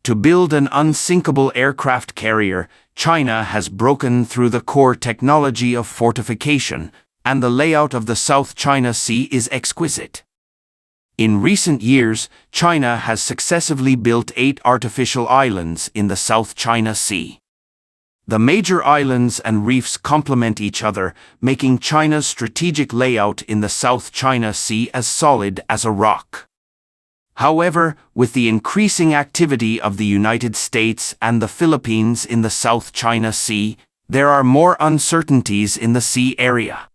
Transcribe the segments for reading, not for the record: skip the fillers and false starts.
To build an unsinkable aircraft carrier, China has broken through the core technology of fortification, and the layout of the South China Sea is exquisite. In recent years, China has successively built 8 artificial islands in the South China Sea. The major islands and reefs complement each other, making China's strategic layout in the South China Sea as solid as a rock. However, with the increasing activity of the United States and the Philippines in the South China Sea, there are more uncertainties in the sea area.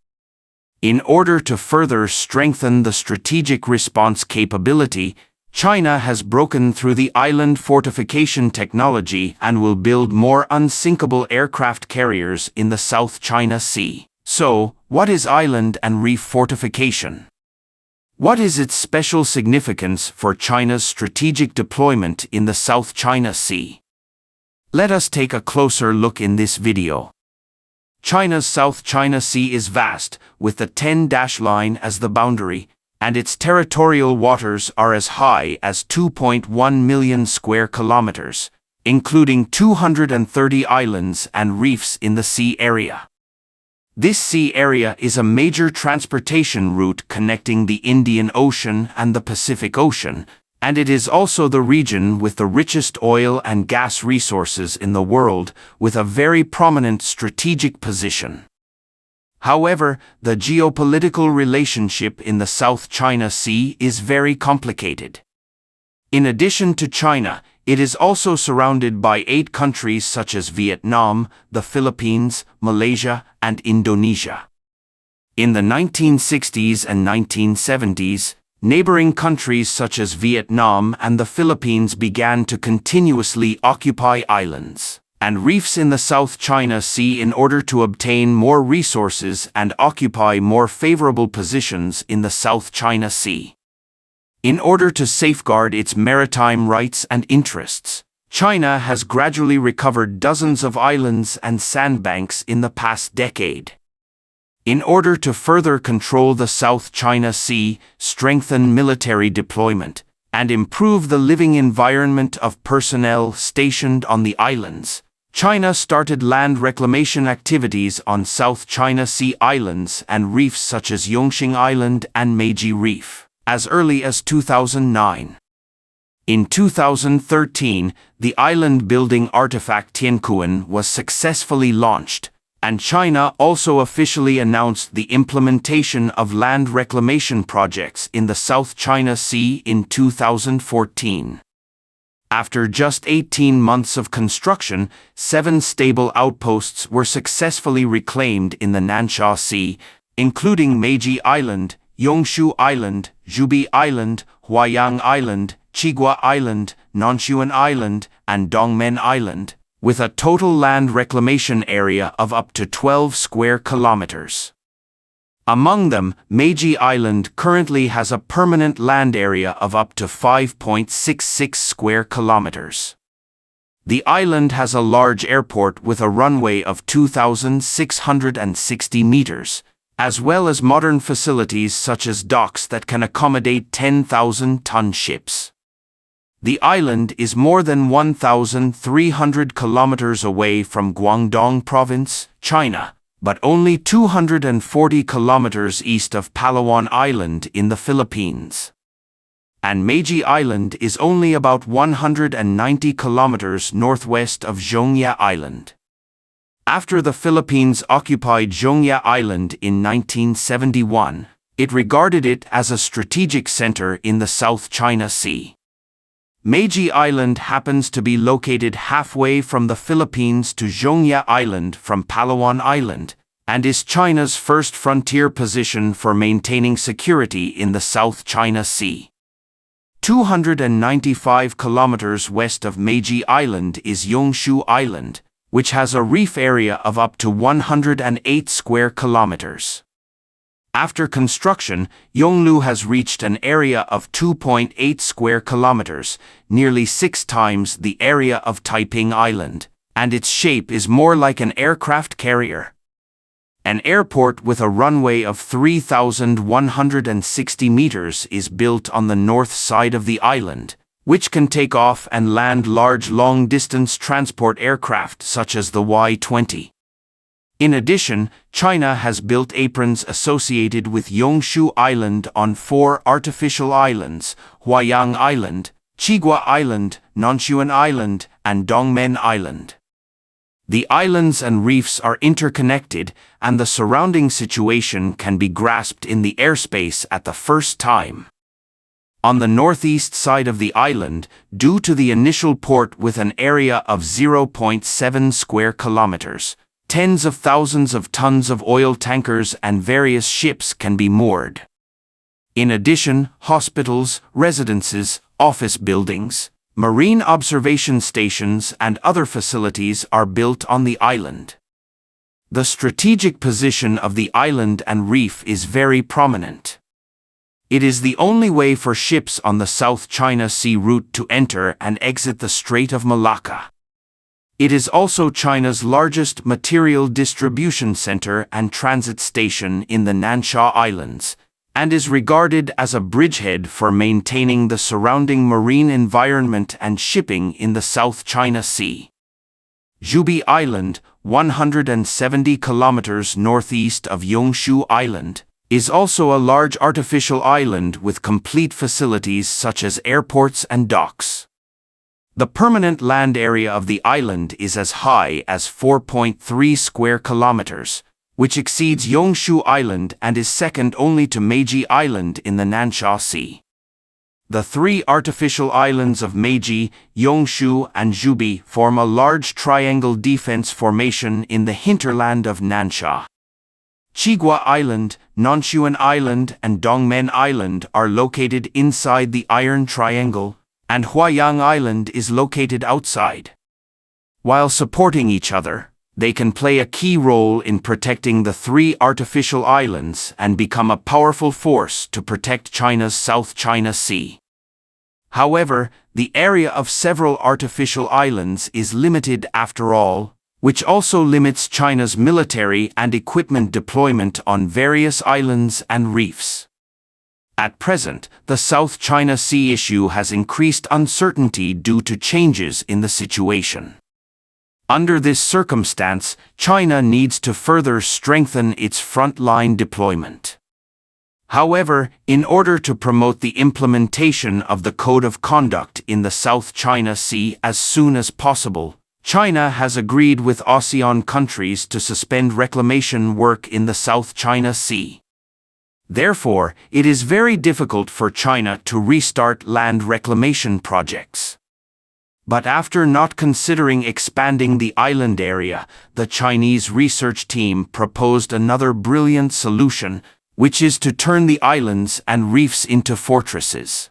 In order to further strengthen the strategic response capability, China has broken through the island fortification technology and will build more unsinkable aircraft carriers in the South China Sea. So, what is island and reef fortification? What is its special significance for China's strategic deployment in the South China Sea? Let us take a closer look in this video. China's South China Sea is vast, with the 10-dash line as the boundary, and its territorial waters are as high as 2.1 million square kilometers, including 230 islands and reefs in the sea area. This sea area is a major transportation route connecting the Indian Ocean and the Pacific Ocean, and it is also the region with the richest oil and gas resources in the world, with a very prominent strategic position. However, the geopolitical relationship in the South China Sea is very complicated. In addition to China, it is also surrounded by 8 countries such as Vietnam, the Philippines, Malaysia, and Indonesia. In the 1960s and 1970s, neighboring countries such as Vietnam and the Philippines began to continuously occupy islands and reefs in the South China Sea in order to obtain more resources and occupy more favorable positions in the South China Sea. In order to safeguard its maritime rights and interests, China has gradually recovered dozens of islands and sandbanks in the past decade. In order to further control the South China Sea, strengthen military deployment, and improve the living environment of personnel stationed on the islands, China started land reclamation activities on South China Sea islands and reefs such as Yongxing Island and Meiji Reef as early as 2009. In 2013, the island-building artifact Tianquan was successfully launched, and China also officially announced the implementation of land reclamation projects in the South China Sea in 2014. After just 18 months of construction, 7 stable outposts were successfully reclaimed in the Nansha Sea, including Meiji Island, Yongshu Island, Zhubi Island, Huayang Island, Chigua Island, Nanshuan Island, and Dongmen Island, with a total land reclamation area of up to 12 square kilometers. Among them, Meiji Island currently has a permanent land area of up to 5.66 square kilometers. The island has a large airport with a runway of 2,660 meters, as well as modern facilities such as docks that can accommodate 10,000-ton ships. The island is more than 1,300 kilometers away from Guangdong Province, China, but only 240 kilometers east of Palawan Island in the Philippines. And Meiji Island is only about 190 kilometers northwest of Zhongya Island. After the Philippines occupied Zhongya Island in 1971, it regarded it as a strategic center in the South China Sea. Meiji Island happens to be located halfway from the Philippines to Zhongya Island from Palawan Island, and is China's first frontier position for maintaining security in the South China Sea. 295 kilometers west of Meiji Island is Yongshu Island, which has a reef area of up to 108 square kilometers. After construction, Yonglu has reached an area of 2.8 square kilometers, nearly 6 times the area of Taiping Island, and its shape is more like an aircraft carrier. An airport with a runway of 3,160 meters is built on the north side of the island, which can take off and land large long-distance transport aircraft such as the Y-20. In addition, China has built aprons associated with Yongshu Island on 4 artificial islands: Huayang Island, Chigua Island, Nanshuan Island, and Dongmen Island. The islands and reefs are interconnected, and the surrounding situation can be grasped in the airspace at the first time. On the northeast side of the island, due to the initial port with an area of 0.7 square kilometers, tens of thousands of tons of oil tankers and various ships can be moored. In addition, hospitals, residences, office buildings, marine observation stations, and other facilities are built on the island. The strategic position of the island and reef is very prominent. It is the only way for ships on the South China Sea route to enter and exit the Strait of Malacca. It is also China's largest material distribution center and transit station in the Nansha Islands, and is regarded as a bridgehead for maintaining the surrounding marine environment and shipping in the South China Sea. Zhubi Island, 170 kilometers northeast of Yongshu Island, is also a large artificial island with complete facilities such as airports and docks. The permanent land area of the island is as high as 4.3 square kilometers, which exceeds Yongshu Island and is second only to Meiji Island in the Nansha Sea. The 3 artificial islands of Meiji, Yongshu, and Zhubi form a large triangle defense formation in the hinterland of Nansha. Chigua Island, Nanshuan Island, and Dongmen Island are located inside the Iron Triangle, and Huayang Island is located outside. While supporting each other, they can play a key role in protecting the 3 artificial islands and become a powerful force to protect China's South China Sea. However, the area of several artificial islands is limited after all, which also limits China's military and equipment deployment on various islands and reefs. At present, the South China Sea issue has increased uncertainty due to changes in the situation. Under this circumstance, China needs to further strengthen its frontline deployment. However, in order to promote the implementation of the Code of Conduct in the South China Sea as soon as possible, China has agreed with ASEAN countries to suspend reclamation work in the South China Sea. Therefore, it is very difficult for China to restart land reclamation projects. But after not considering expanding the island area, the Chinese research team proposed another brilliant solution, which is to turn the islands and reefs into fortresses.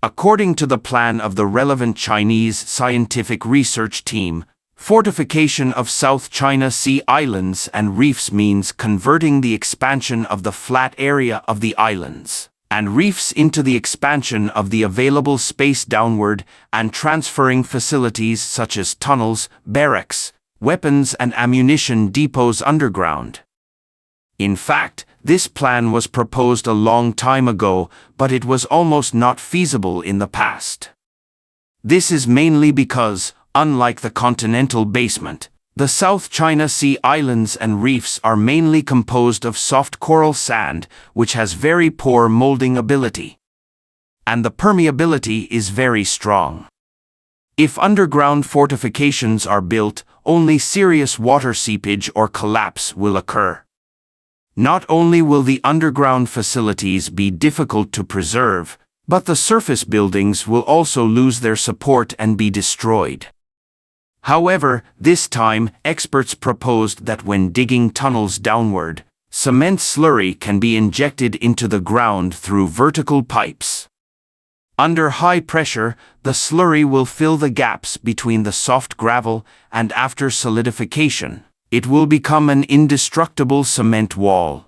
According to the plan of the relevant Chinese scientific research team, fortification of South China Sea islands and reefs means converting the expansion of the flat area of the islands and reefs into the expansion of the available space downward and transferring facilities such as tunnels, barracks, weapons and ammunition depots underground. In fact, this plan was proposed a long time ago, but it was almost not feasible in the past. This is mainly because, unlike the continental basement, the South China Sea islands and reefs are mainly composed of soft coral sand, which has very poor molding ability. And the permeability is very strong. If underground fortifications are built, only serious water seepage or collapse will occur. Not only will the underground facilities be difficult to preserve, but the surface buildings will also lose their support and be destroyed. However, this time, experts proposed that when digging tunnels downward, cement slurry can be injected into the ground through vertical pipes. Under high pressure, the slurry will fill the gaps between the soft gravel, and after solidification, it will become an indestructible cement wall.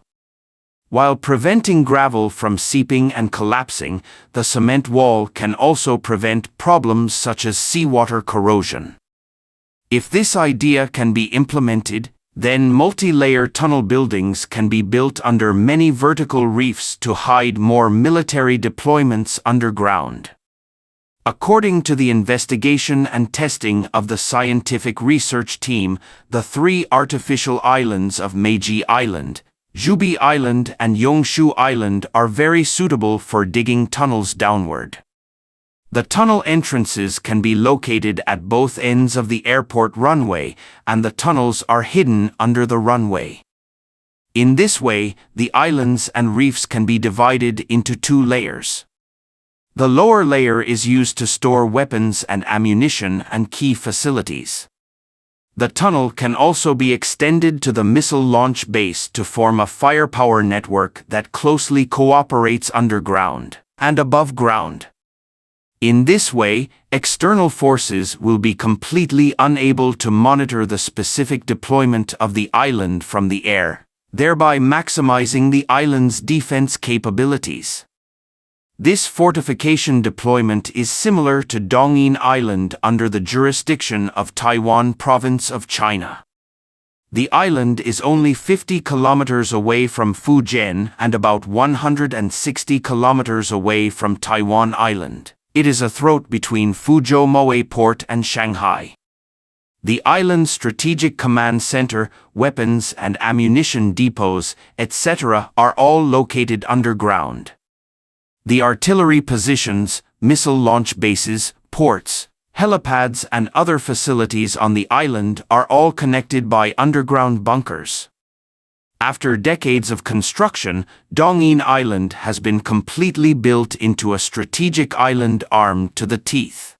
While preventing gravel from seeping and collapsing, the cement wall can also prevent problems such as seawater corrosion. If this idea can be implemented, then multi-layer tunnel buildings can be built under many vertical reefs to hide more military deployments underground. According to the investigation and testing of the scientific research team, the three artificial islands of Meiji Island, Zhubi Island and Yongshu Island are very suitable for digging tunnels downward. The tunnel entrances can be located at both ends of the airport runway, and the tunnels are hidden under the runway. In this way, the islands and reefs can be divided into two layers. The lower layer is used to store weapons and ammunition and key facilities. The tunnel can also be extended to the missile launch base to form a firepower network that closely cooperates underground and above ground. In this way, external forces will be completely unable to monitor the specific deployment of the island from the air, thereby maximizing the island's defense capabilities. This fortification deployment is similar to Dongyin Island under the jurisdiction of Taiwan Province of China. The island is only 50 kilometers away from Fujian and about 160 kilometers away from Taiwan Island. It is a throat between Fuzhou Moe Port and Shanghai. The island's strategic command center, weapons and ammunition depots, etc. are all located underground. The artillery positions, missile launch bases, ports, helipads and other facilities on the island are all connected by underground bunkers. After decades of construction, Dongyin Island has been completely built into a strategic island armed to the teeth.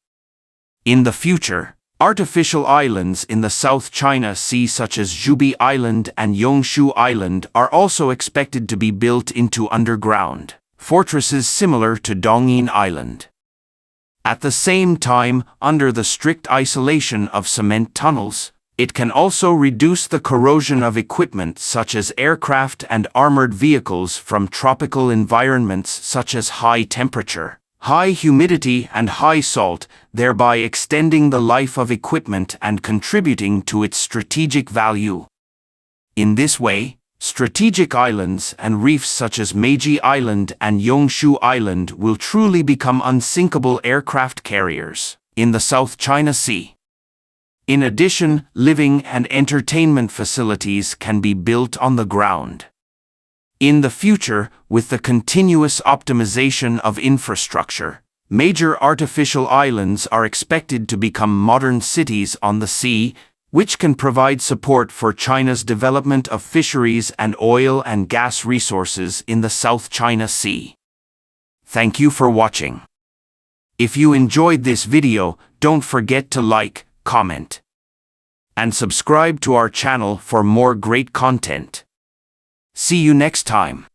In the future, artificial islands in the South China Sea such as Zhubi Island and Yongshu Island are also expected to be built into underground fortresses similar to Dongyin Island. At the same time, under the strict isolation of cement tunnels, it can also reduce the corrosion of equipment such as aircraft and armored vehicles from tropical environments such as high temperature, high humidity and high salt, thereby extending the life of equipment and contributing to its strategic value. In this way, strategic islands and reefs such as Meiji Island and Yongshu Island will truly become unsinkable aircraft carriers in the South China Sea. In addition, living and entertainment facilities can be built on the ground. In the future, with the continuous optimization of infrastructure, major artificial islands are expected to become modern cities on the sea, which can provide support for China's development of fisheries and oil and gas resources in the South China Sea. Thank you for watching. If you enjoyed this video, don't forget to like, comment, and subscribe to our channel for more great content. See you next time.